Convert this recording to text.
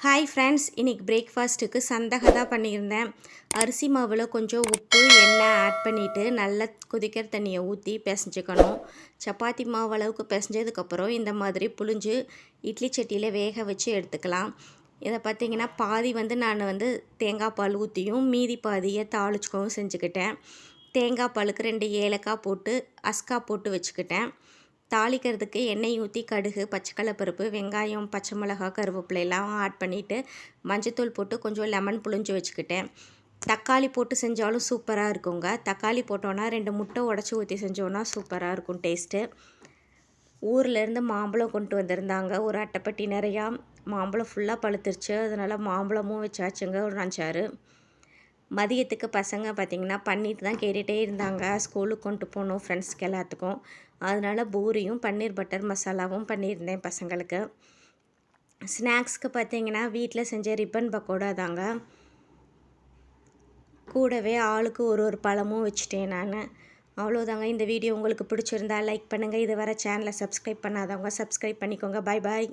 Hi friends, இன்றைக்கி பிரேக்ஃபாஸ்ட்டுக்கு சந்தகை தான் பண்ணியிருந்தேன். அரிசி மாவில் கொஞ்சம் உப்பு எண்ணெய் ஆட் பண்ணிவிட்டு நல்லா கொதிக்கிற தண்ணியை ஊற்றி பிசைஞ்சிக்கணும். சப்பாத்தி மாவு அளவுக்கு பிசைஞ்சதுக்கப்புறம் இந்த மாதிரி புழிஞ்சு இட்லி சட்டியில் வேக வச்சு எடுத்துக்கலாம். இதை பார்த்திங்கன்னா பாதி நான் தேங்காய் பால் ஊற்றியும் மீதி பாதியை தாளிச்சுக்கவும் செஞ்சுக்கிட்டேன். தேங்காய் பாலுக்கு 2 ஏலக்காய் போட்டு அஸ்கா போட்டு வச்சுக்கிட்டேன். தாளிக்கிறதுக்கு எண்ணெய் ஊற்றி கடுகு, பச்சைக்கடலைப்பருப்பு, வெங்காயம், பச்சை மிளகாய், கருவேப்பிலை எல்லாம் ஆட் பண்ணிவிட்டு மஞ்சத்தூள் போட்டு கொஞ்சம் லெமன் புழிஞ்சு வச்சுக்கிட்டேன். தக்காளி போட்டு செஞ்சாலும் சூப்பராக இருக்குங்க. தக்காளி போட்டோன்னா 2 முட்டை உடச்சி ஊற்றி செஞ்சோன்னா சூப்பராக இருக்கும் டேஸ்ட்டு. ஊர்லேருந்து மாம்பழம் கொண்டு வந்திருந்தாங்க. ஒரு அட்டைப்பட்டி நிறையா மாம்பழம் ஃபுல்லாக பழுத்துருச்சு. அதனால் மாம்பழமும் வச்சாச்சுங்க ஒரு 5-6. மதியத்துக்கு பசங்க பார்த்திங்கன்னா பன்னீர் தான் கேட்டுகிட்டே இருந்தாங்க. ஸ்கூலுக்கு கொண்டு போகணும் ஃப்ரெண்ட்ஸ்க்கு எல்லாத்துக்கும். அதனால் பூரியும் பன்னீர் பட்டர் மசாலாவும் பண்ணியிருந்தேன் பசங்களுக்கு. ஸ்நாக்ஸ்க்கு பார்த்திங்கன்னா வீட்டில் செஞ்ச ரிப்பன் பக்கோடா தாங்க. கூடவே ஆளுக்கு ஒரு பழமும் வச்சுட்டேன் நான். அவ்வளோதாங்க. இந்த வீடியோ உங்களுக்கு பிடிச்சிருந்தா லைக் பண்ணுங்கள். இது வர சேனலை சப்ஸ்கிரைப் பண்ணாதவங்க சப்ஸ்கிரைப் பண்ணிக்கோங்க. பாய் பாய்.